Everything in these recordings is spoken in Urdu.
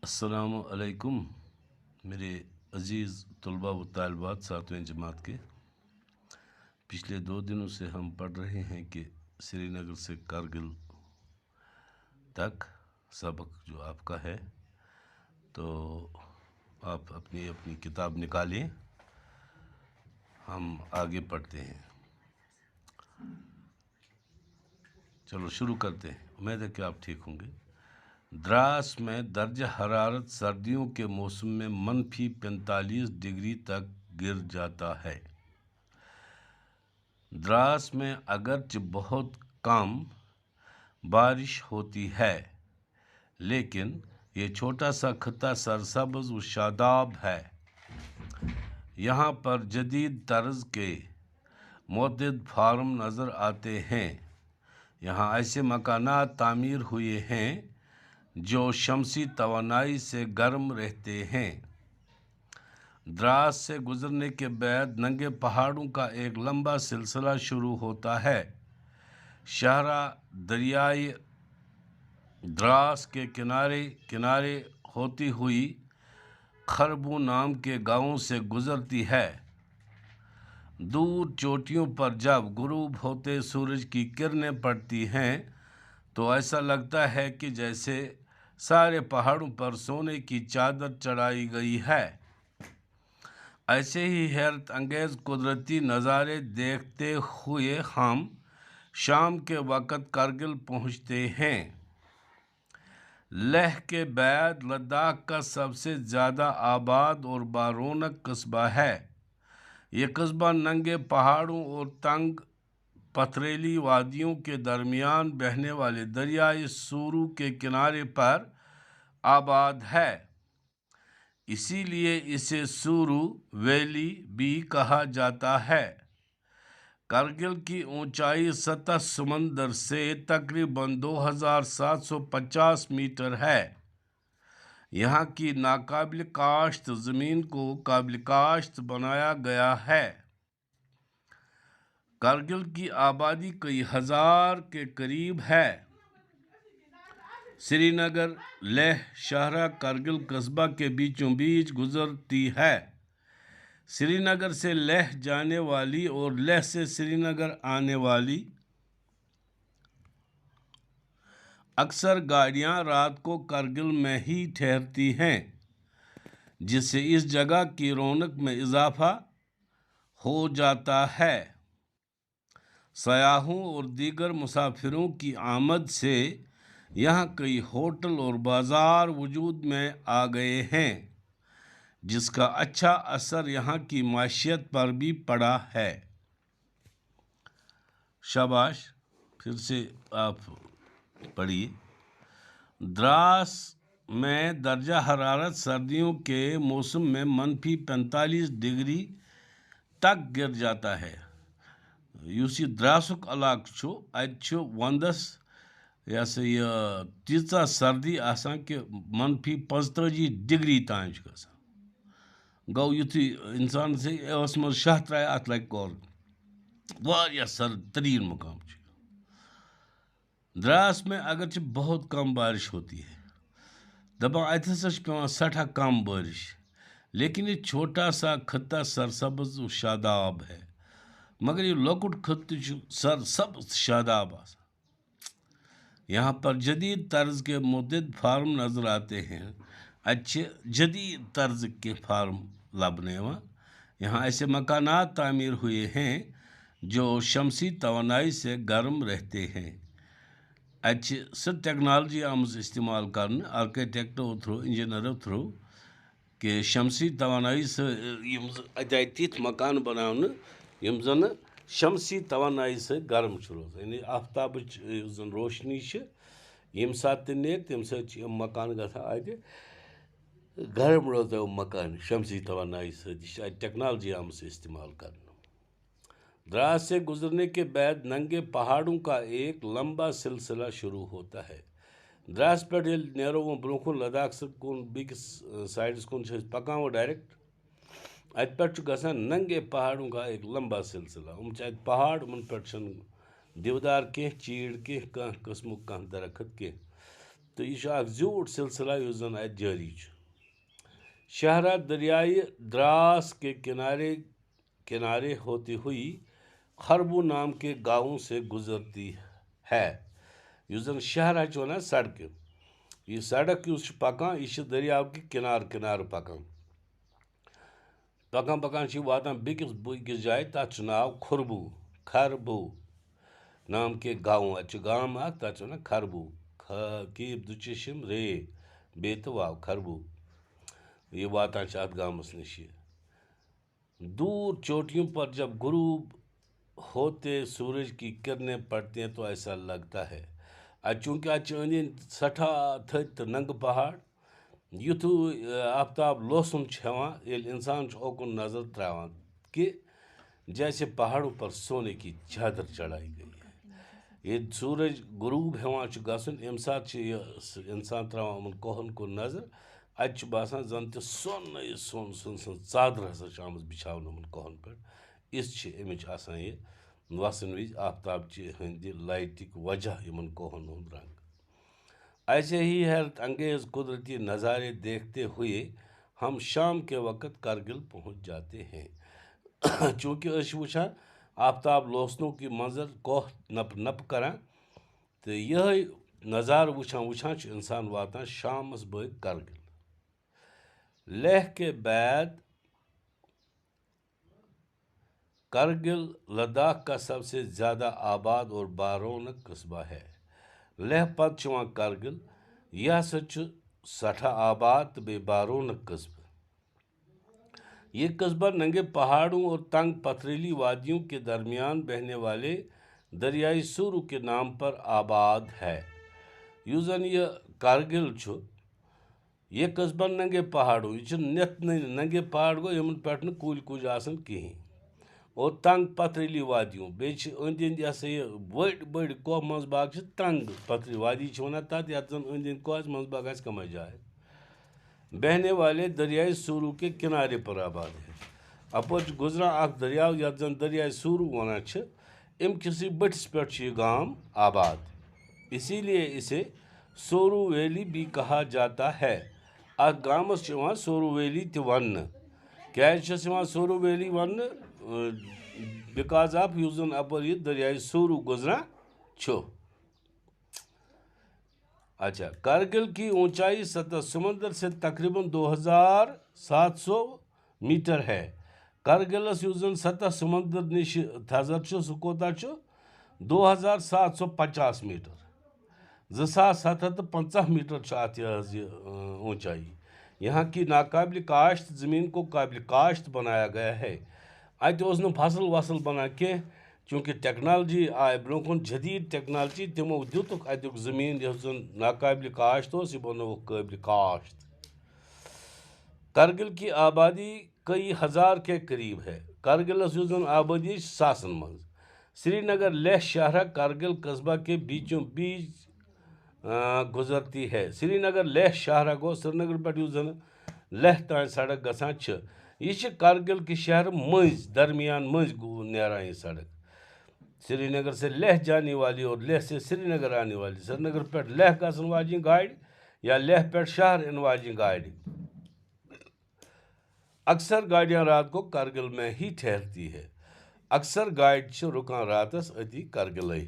السلام علیکم میرے عزیز طلباء و طالبات 7ویں جماعت کے۔ پچھلے 2 دنوں سے ہم پڑھ رہے ہیں کہ سری نگر سے کارگل تک سبق جو آپ کا ہے، تو آپ اپنی کتاب نکالیں، ہم آگے پڑھتے ہیں۔ چلو شروع کرتے ہیں، امید ہے کہ آپ ٹھیک ہوں گے۔ دراس میں درجہ حرارت سردیوں کے موسم میں -45 ڈگری تک گر جاتا ہے۔ دراس میں اگرچہ بہت کم بارش ہوتی ہے، لیکن یہ چھوٹا سا خطہ سرسبز و شاداب ہے۔ یہاں پر جدید طرز کے متعدد فارم نظر آتے ہیں۔ یہاں ایسے مکانات تعمیر ہوئے ہیں جو شمسی توانائی سے گرم رہتے ہیں۔ دراس سے گزرنے کے بعد ننگے پہاڑوں کا ایک لمبا سلسلہ شروع ہوتا ہے۔ شاہراہ دریائے دراس کے کنارے ہوتی ہوئی خربو نام کے گاؤں سے گزرتی ہے۔ دور چوٹیوں پر جب غروب ہوتے سورج کی کرنیں پڑتی ہیں تو ایسا لگتا ہے کہ جیسے سارے پہاڑوں پر سونے کی چادر چڑھائی گئی ہے۔ ایسے ہی حیرت انگیز قدرتی نظارے دیکھتے ہوئے ہم شام کے وقت کارگل پہنچتے ہیں۔ لیہ کے بعد لداخ کا سب سے زیادہ آباد اور بارونق قصبہ ہے۔ یہ قصبہ ننگے پہاڑوں اور تنگ پتھریلی وادیوں کے درمیان بہنے والے دریائے سورو کے کنارے پر آباد ہے، اسی لیے اسے سورو ویلی بھی کہا جاتا ہے۔ کارگل کی اونچائی سطح سمندر سے تقریباً 2750 میٹر ہے۔ یہاں کی ناقابل کاشت زمین کو قابل کاشت بنایا گیا ہے۔ کارگل کی آبادی کئی ہزار کے قریب ہے۔ سری نگر لیہ شاہراہ کارگل قصبہ کے بیچوں بیچ گزرتی ہے۔ سری نگر سے لیہ جانے والی اور لیہ سے سری نگر آنے والی اکثر گاڑیاں رات کو کارگل میں ہی ٹھہرتی ہیں، جس سے اس جگہ کی رونق میں اضافہ ہو جاتا ہے۔ سیاحوں اور دیگر مسافروں کی آمد سے یہاں کئی ہوٹل اور بازار وجود میں آ گئے ہیں، جس کا اچھا اثر یہاں کی معیشت پر بھی پڑا ہے۔ شاباش، پھر سے آپ پڑھیے۔ دراس میں درجہ حرارت سردیوں کے موسم میں -45 ڈگری تک گر جاتا ہے۔ یُس یہ دراسُک علاقہ چھُ، اَتہِ چھُ وندس یہ تیٖژاہ سردی آسان کہ -45 ڈگری تام چھُ گژھان۔ گوٚو یُتھُے اِنسان سے ٲس منٛز شاہ ترٛایہِ اَتھ لگہِ کۄل، واریاہ سرد تریٖن مقام چھُ۔ دراس میں اگرچہ بہت کم بارش ہوتی ہے، دپان اتہِ ہسا چھِ پیوان سٹھاہ کم بارش، لیکن یہ چھوٹا سا خطہ سرسبز و شاداب ہے۔ مگر یہ لۄکُٹ خطہ چھُ سرسبز شاداب آسان۔ یہاں پر جدید طرز کے متعدد فارم نظر آتے ہیں۔ اچھے جدید طرز کے فارم لبنہٕ یِوان۔ یہاں ایسے مکانات تعمیر ہوئے ہیں جو شمسی توانائی سے گرم رہتے ہیں۔ اچھے سہ ٹیکنالوجی آمٕژ استعمال کرنے آرکیٹیکٹو تھرو، انجینئرو تھرو، کہ شمسی توانائی سے اتہِ آیہِ تِتھۍ مکان بناونہٕ یِم زن شمسی توانائی سے گرم چھِ روزان، یعنی آفتابٕچ یُس زن روشنی چھِ ییٚمہِ ساتہٕ تہِ نیرِ تمہِ سۭتۍ چھِ یِم مکان گژھان اتہِ گرم روزان یِم مکان شمسی توانائی سۭتۍ۔ یہِ چھِ اتہِ ٹیکنالوجی آمٕژ استعمال کرنہٕ۔ دراس سے گزرنے کے بعد ننگے پہاڑوں کا ایک لمبا سلسلہ شروع ہوتا ہے۔ دراس پہ نیرو وہ برو کن لداخ سے کن بیکس سائڈس کن پکان ڈائریکٹ ات پہ گژھان ننگے پہاڑوں کا ایک لمبا سلسلہ۔ ات پہاڑ ان پہ دیودار کی چیڑ کی قسم کان درخت کی تو یہ اخ زیوٗٹھ سلسلہ یُس زن اتہِ جٲری چھُ شاہراہ دریائے دراس کے کنارے ہوتی ہوئی خربو نام کے گاؤں سے گزرتی ہے یُس زن شاہراہ چھُ ونان سڑکہِ یہ سڑک یُس چھُ پکان یہ چھُ دریاو کہِ کنارٕ پکان پکان چھِ واتان بیٚکِس جایہِ تتھ چھُ ناو خربو نام کے گاؤں اتہِ چھُ گام اکھ تتھ چھِ ونان خربو کیٖپ دُچشم رے بیٚیہِ تہٕ واو خربو یہ واتان چھِ اتھ گامس نِش یہ دور چوٹیوں پر جب غروب ہوتے سورج کی کرنیں پڑتی ہیں تو ایسا لگتا ہے چونکہ اتھ چھِ أنٛدۍ أنٛدۍ سٮ۪ٹھاہ تھٔدۍ تہٕ ننٛگہٕ پہاڑ یُتھُے آفتاب لوسُن چھُ ہٮ۪وان ییٚلہِ اِنسان چھُ اوکُن نظر ترٛاوان کہ جیسے پہاڑوں پر سونے کی چادر چڑھائی گئی ہے ییٚلہِ سورج غروب ہٮ۪وان چھُ گژھُن اَمہِ ساتہٕ چھُ یہِ اِنسان ترٛاوان یِمن کوہن کُن نظر اتہِ چھُ باسان زن تہِ سۄنٕے سۄن سٕنٛز ژادر ہسا چھِ آمٕژ بچھاونہٕ یِمن کوہن پٮ۪ٹھ یِژھ چھِ اَمِچ آسان یہِ وسن وِزِ آفتابچہِ ہٕنٛدِ لایٹٕکۍ وجہ یِمن کوہن ہُنٛد رنگ ایسے ہی حیرت انگیز قدرتی نظارے دیکھتے ہوئے ہم شام کے وقت کرگل پہنچ جاتے ہیں چونکہ أسۍ چھِ وٕچھان آفتاب لوسنُک یہِ منظر کوہ نپ کران تہٕ یِہوٚے نظارٕ وٕچھان چھُ اِنسان واتان شامس بٲگۍ کرگل لیہ کے بعد کرگل لداخ کا سب سے زیادہ آباد اور بارونق قصبہ ہے لیہ پتہٕ چھُ یِوان کرگل یہِ ہسا چھُ سٮ۪ٹھاہ آباد تہٕ بیٚیہِ بارونق قصبہ یہ قصبہ ننگے پہاڑوں اور تنگ پتھریلی وادیوں کے درمیان بہنے والے دریائے سورو کے نام پر آباد ہے یُس زن یہ کرگل چھُ یہ قصبہ ننگے پہاڑوں یہ چھُ نٮ۪تھ ننگے پہاڑ گوٚو یِمن پٮ۪ٹھ نہٕ کُلۍ آسان کِہیٖنۍ اور تنگ پتھریلی وادیوں بیٚیہِ چھِ أنٛدۍ أنٛدۍ یہِ ہسا یہِ بٔڑۍ کوہ منٛز باغ چھِ تنگ پتھری وادی چھِ ونان تتھ یتھ زن أنٛدۍ أنٛدۍ کوہ آسہِ منٛز باغ آسہِ کمٕے جاے بہنے والے دریائے سورو کے کنارے پر آباد ہے اپٲرۍ چھُ گُزران اکھ دریاو یتھ زن دریائے سورو ونان چھِ اَمہِ کِسٕے بٔٹھِس پٮ۪ٹھ چھُ یہِ گام آباد اسی لیے اسے سورو ویلی بھی کہا جاتا ہے اتھ گامس چھُ یِوان سورو ویلی تہِ وننہٕ کیازِ چھس یِوان سورو ویلی وننہٕ بیکاز آف یُس زن اپٲرۍ یہِ دریائے سورو گُزران چھُ اچھا کرگل کی اونچائی سطح سمندر سے تقریباً 2700 میٹر ہے کرگلس یُس زن سطح سمندر نِش تھزر چھُ سُہ کوتاہ چھُ 2750 میٹر 2750 میٹر چھُ اتھ یہِ اونچائی یہاں کی ناقابل کاشت زمین کو قابل کاشت بنایا گیا ہے اتہِ اوس نہٕ فصل وصل بنان کینٛہہ چونکہ ٹیکنالوجی آیہِ برونٛہہ کُن جدید ٹیکنالوجی تِمو دِتُکھ اتیُک زٔمیٖن یُس زن ناقابل کاشت اوس یہِ بنووُکھ قٲبلِ کاشت کرگل کی آبادی کئی ہزار کے قریب ہے کرگلس یُس زن آبادی چھِ ساسن منٛز سری نگر لیہ شاہراہ کرگل قصبہ کے بیچوں بیچ گزرتی ہے سری نگر لیہ شاہراہ گوٚو سرینگر پٮ۪ٹھ یُس زن لیہ تانۍ سڑک گژھان چھِ یہ چھِ کرگل کہِ شہرٕ مٔنٛزۍ درمیان مٔنٛزۍ نیران یہ سڑک سری نگر سے لیہ جانے والی اور لیہ سے سری نگر آنے والی سری نگر پٮ۪ٹھ لیہ گژھن واجیٚنۍ گاڑِ یا لیہ پٮ۪ٹھ شہر یِنہٕ واجیٚنۍ گاڑِ اکثر گاڑیاں رات کو کرگل میں ہی ٹھہرتی ہے اکثر گاڑِ چھِ رُکان راتس أتی کرگلے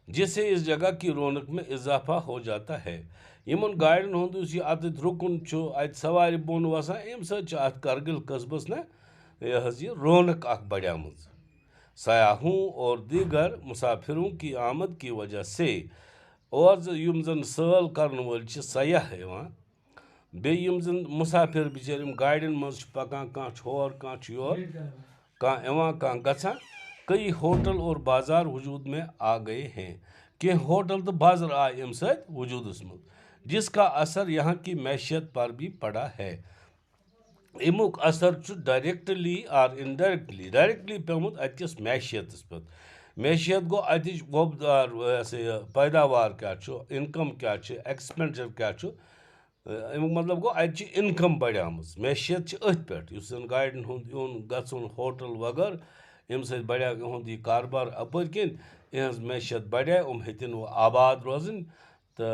جس سے اس جگہ کی رونق میں اضافہ ہو جاتا ہے یِمن گاڑٮ۪ن ہُنٛد یُس یہِ اَتٮ۪تھ رُکُن چھُ اَتہِ سوارِ بۄن وسان اَمہِ سۭتۍ چھِ اَتھ کرگل قصبس نہ یہِ حظ یہِ رونق اکھ بڑیمٕژ سیاحوں اور دیگر مسافروں کی آمد کی وجہ سے اور یِم زن سٲل کرن وٲلۍ چھِ سیاح یِوان بیٚیہِ یِم زن مسافر بِچٲرۍ یِم گاڑٮ۪ن منٛز چھِ پکان کانٛہہ چھُ ہور کانٛہہ چھُ یور کانٛہہ یِوان کانٛہہ گژھان کئی ہوٹل اور بازار وجود میں آ گئے ہیں کینٛہہ ہوٹل تہٕ بازر آے اَمہِ سۭتۍ وجوٗدس منٛز جس کا اثر یہاں کی معیشت پر بھی پڑا ہے امیُک اثر چھُ ڈائریکٹلی اور ڈائریکٹلی پیومُت اتکِس معیشتس پٮ۪ٹھ معیشت گوٚو اتِچ وۄپدار یہِ پیداوار کیاہ چھُ انکم کیاہ چھِ ایکسپینڈچر کیاہ چھُ امیُک مطلب گوٚو اتہِ چھِ انکم بڑیمٕژ معیشت چھِ أتھۍ پٮ۪ٹھ یُس زن گاڑٮ۪ن ہُنٛد یُن گژھُن ہوٹل وغٲرٕ اَمہِ سۭتۍ بڑیو یِہُنٛد یہِ کاربار اپٲرۍ کِنۍ یِہٕنٛز معیشت بڑے یِم ہیٚتِن وۄنۍ آباد روزٕنۍ تو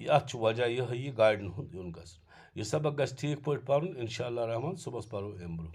ات وجہ یہ گاڑن ہند یون گھن یہ سبق گھس ٹھیک پہ پھر انشاء اللہ رحمان صبح پرو ام برو